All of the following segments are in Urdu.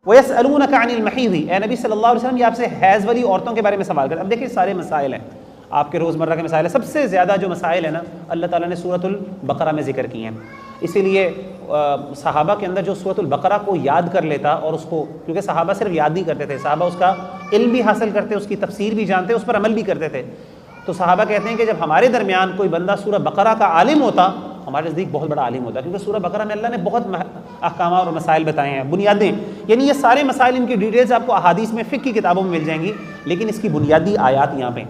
وَيَسْأَلُونَكَ عَنِ الْمَحِيضِ، اے نبی صلی اللہ علیہ وسلم یہ آپ سے حیض والی عورتوں کے بارے میں سوال کرتے ہیں۔ اب دیکھیں سارے مسائل ہیں، آپ کے روزمرہ کے مسائل ہیں، سب سے زیادہ جو مسائل ہیں نا اللہ تعالیٰ نے سورۃ البقرہ میں ذکر کی ہیں، اسی لیے صحابہ کے اندر جو سورۃ البقرہ کو یاد کر لیتا اور اس کو، کیونکہ صحابہ صرف یاد نہیں کرتے تھے، صحابہ اس کا علم بھی حاصل کرتے، اس کی تفسیر بھی جانتے، اس پر عمل بھی کرتے تھے۔ تو صحابہ کہتے ہیں کہ جب ہمارے درمیان کوئی بندہ سورہ بقرہ کا عالم ہوتا، ہمارے نزدیک بہت بڑا عالم ہوتا ہے، کیونکہ سورہ بقرہ میں اللہ نے بہت احکامات اور مسائل بتائے ہیں، بنیادیں، یعنی یہ سارے مسائل، ان کی ڈیٹیلز آپ کو احادیث میں، فقہ کی کتابوں میں مل جائیں گی، لیکن اس کی بنیادی آیات یہاں پہ۔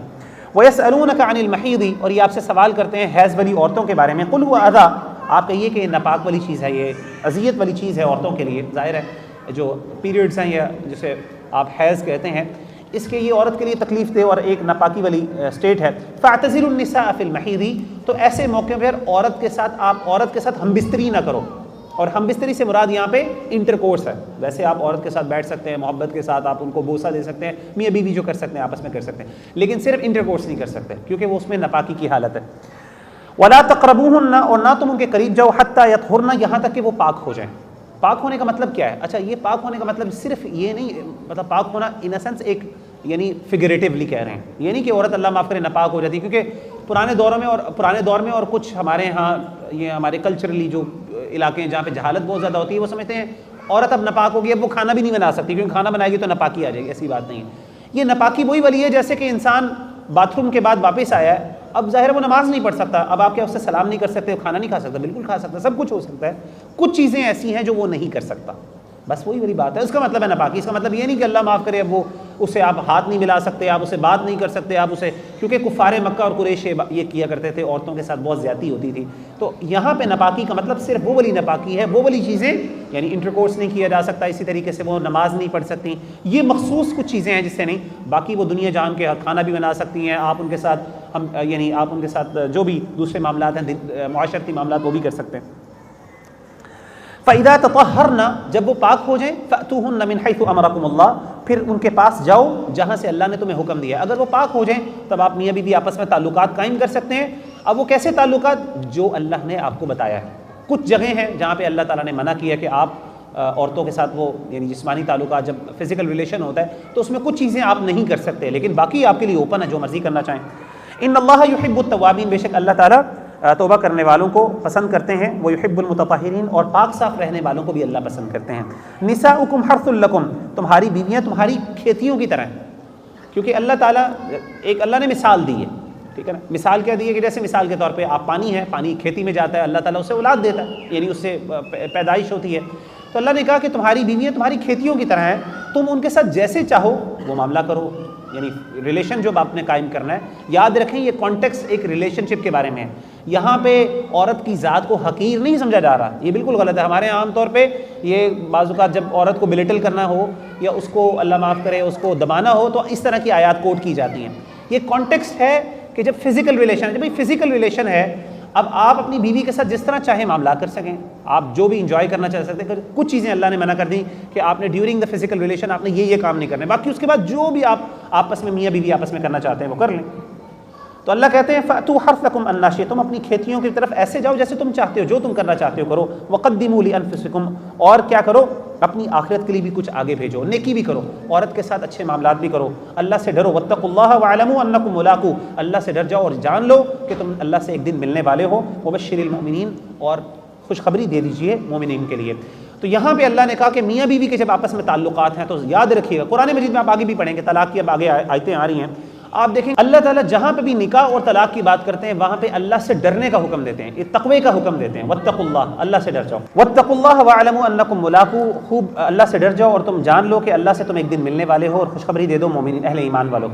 وَيَسْأَلُونَكَ عَنِ الْمَحِيضِ، اور یہ آپ سے سوال کرتے ہیں حیض والی عورتوں کے بارے میں۔ قُلْ هُوَ أَذًى، آپ کہیے کہ یہ ناپاک والی چیز ہے، یہ اذیت والی چیز ہے عورتوں کے لیے۔ ظاہر ہے جو پیریڈز ہیں یا جسے آپ حیض کہتے ہیں، اس کے یہ عورت کے لیے تکلیف دہ اور ایک ناپاکی والی اسٹیٹ ہے۔ فَاعْتَزِلُوا النِّسَاءَ فِي الْمَحِيضِ، تو ایسے موقع پر عورت کے ساتھ، آپ عورت کے ساتھ ہم بستری نہ کرو، اور ہم بستری سے مراد یہاں پہ انٹر کورس ہے۔ ویسے آپ عورت کے ساتھ بیٹھ سکتے ہیں، محبت کے ساتھ آپ ان کو بوسہ دے سکتے ہیں، میاں بیوی جو کر سکتے ہیں آپس میں کر سکتے ہیں، لیکن صرف انٹر کورس نہیں کر سکتے، کیونکہ وہ اس میں ناپاکی کی حالت ہے۔ وَلَا تَقْرَبُوهُنَّ، اور نہ تم ان کے قریب جاؤ، حَتَّى يَطْهُرْنَ، یہاں تک کہ وہ پاک ہو جائیں۔ پاک ہونے کا مطلب کیا ہے؟ اچھا، یہ پاک ہونے کا مطلب صرف یہ نہیں، مطلب پاک ہونا ان اے سینس ایک، یعنی فگریٹیولی کہہ رہے ہیں، یہ نہیں کہ عورت اللہ معاف کرے ناپاک ہو جاتی، کیونکہ پرانے دور میں اور کچھ ہمارے ہاں یہ ہمارے کلچرلی جو علاقے ہیں جہاں پہ جہالت بہت زیادہ ہوتی ہے، وہ سمجھتے ہیں عورت اب ناپاک ہوگی، اب وہ کھانا بھی نہیں بنا سکتی، کیونکہ کھانا بنائے گی تو ناپاکی آ جائے گی۔ ایسی بات نہیں ہے، یہ ناپاکی وہی والی ہے جیسے کہ انسان باتھ روم کے بعد واپس آیا ہے، اب ظاہر وہ نماز نہیں پڑھ سکتا، اب آپ کیا اس سے سلام نہیں کر سکتے، کھانا نہیں کھا سکتا؟ بالکل کھا سکتا، سب کچھ ہو سکتا ہے، کچھ چیزیں ایسی ہیں جو وہ نہیں کر سکتا، بس وہی والی بات ہے۔ اس کا مطلب ہے ناپاکی، اس کا مطلب یہ نہیں کہ اللہ معاف کرے اب وہ اسے آپ ہاتھ نہیں ملا سکتے، آپ اسے بات نہیں کر سکتے، آپ اسے، کیونکہ کفار مکہ اور قریش یہ کیا کرتے تھے، عورتوں کے ساتھ بہت زیادتی ہوتی تھی۔ تو یہاں پہ ناپاکی کا مطلب صرف وہ والی ناپاکی ہے، وہ والی چیزیں، یعنی انٹرکورس نہیں کیا جا سکتا، اسی طریقے سے وہ نماز نہیں پڑھ سکتی، یہ مخصوص کچھ چیزیں ہیں جس سے نہیں، باقی وہ دنیا جان کے کھانا بھی بنا سکتی ہیں، آپ ان کے ساتھ یعنی آپ ان کے ساتھ جو بھی دوسرے معاملات ہیں، معاشرتی معاملات، وہ بھی کر سکتے ہیں۔ فَإِذَا تَطَهَّرْنَ، جب وہ پاک ہو جائیں، فَأْتُوهُنَّ مِنْ حَيْثُ أَمَرَكُمُ اللَّهُ، پھر ان کے پاس جاؤ جہاں سے اللہ نے تمہیں حکم دیا۔ اگر وہ پاک ہو جائیں تب آپ میاں بیوی آپس میں تعلقات قائم کر سکتے ہیں۔ اب وہ کیسے تعلقات؟ جو اللہ نے آپ کو بتایا ہے۔ کچھ جگہیں ہیں جہاں پہ اللہ تعالیٰ نے منع کیا کہ آپ عورتوں کے ساتھ وہ یعنی جسمانی تعلقات، جب فزیکل ریلیشن ہوتا ہے تو اس میں کچھ چیزیں آپ نہیں کر سکتے، لیکن باقی آپ کے لیے اوپن ہے، جو مرضی کرنا چاہیں۔ ان اللہ یحب التوابین، بے شک اللہ تعالیٰ توبہ کرنے والوں کو پسند کرتے ہیں، وہ یحب المتطہرین، اور پاک صاف رہنے والوں کو بھی اللہ پسند کرتے ہیں۔ نساؤکم حرث لکم، تمہاری بیویاں تمہاری کھیتیوں کی طرح ہیں، کیونکہ اللہ تعالیٰ ایک اللہ نے مثال دی ہے، ٹھیک ہے نا؟ مثال کیا دی ہے کہ جیسے مثال کے طور پہ آپ پانی ہے، پانی کھیتی میں جاتا ہے، اللہ تعالیٰ اسے اولاد دیتا ہے، یعنی اس سے پیدائش ہوتی ہے۔ تو اللہ نے کہا کہ تمہاری بیویاں تمہاری کھیتیوں کی طرح ہیں، تم ان کے ساتھ جیسے چاہو وہ معاملہ کرو، یعنی ریلیشن جو آپ نے قائم کرنا ہے۔ یاد رکھیں یہ کانٹیکسٹ ایک ریلیشن شپ کے بارے میں ہے، یہاں پہ عورت کی ذات کو حقیر نہیں سمجھا جا رہا، یہ بالکل غلط ہے۔ ہمارے عام طور پہ یہ بعض اوقات جب عورت کو بلیٹل کرنا ہو یا اس کو اللہ معاف کرے اس کو دبانا ہو تو اس طرح کی آیات کوٹ کی جاتی ہیں۔ یہ کانٹیکسٹ ہے کہ جب فزیکل ریلیشن ہے، جب فزیکل ریلیشن ہے، اب آپ اپنی بیوی کے ساتھ جس طرح چاہیں معاملہ کر سکیں، آپ جو بھی انجوائے کرنا چاہ سکتے ہیں۔ کچھ چیزیں اللہ نے منع کر دی کہ آپ نے ڈیورنگ دا فزیکل ریلیشن آپ نے یہ کام نہیں کرنا، باقی اس کے بعد جو بھی آپ آپس میں میاں بیوی آپس میں کرنا چاہتے ہیں وہ کر لیں۔ تو اللہ کہتے ہیں فَأْتُوا حَرْثَكُمْ أَنَّا شِئْتُمْ، تم اپنی کھیتیوں کی طرف ایسے جاؤ جیسے تم چاہتے ہو، جو تم کرنا چاہتے ہو کرو۔ وَقَدِّمُوا لِأَنفُسِكُمْ، اور کیا کرو، اپنی آخرت کے لیے بھی کچھ آگے بھیجو، نیکی بھی کرو، عورت کے ساتھ اچھے معاملات بھی کرو، اللہ سے ڈرو۔ وَاتَّقُوا اللَّهَ وَاعْلَمُوا أَنَّكُمْ مُلَاقُوهُ، اللہ سے ڈر جاؤ اور جان لو کہ تم اللہ سے ایک دن ملنے والے ہو۔ وَبَشِّرِ الْمُؤْمِنِينَ، اور خوشخبری دے دیجئے مومنین کے لیے۔ تو یہاں پہ اللہ نے کہا کہ میاں بیوی کے جب آپس میں تعلقات ہیں تو یاد رکھیے گا، قرآن مجید میں آپ آگے بھی پڑھیں گے، طلاق کی اب آگے آیتیں آ رہی ہیں، آپ دیکھیں اللہ تعالیٰ جہاں پہ بھی نکاح اور طلاق کی بات کرتے ہیں وہاں پہ اللہ سے ڈرنے کا حکم دیتے ہیں، تقوی کا حکم دیتے ہیں۔ واتقوا اللہ، اللہ سے ڈر جاؤ۔ واتقوا اللہ واعلموا انکم ملاقوہ، خوب اللہ سے ڈر جاؤ اور تم جان لو کہ اللہ سے تم ایک دن ملنے والے ہو، اور خوشخبری دے دو مومنین اہل ایمان والوں کے لیے۔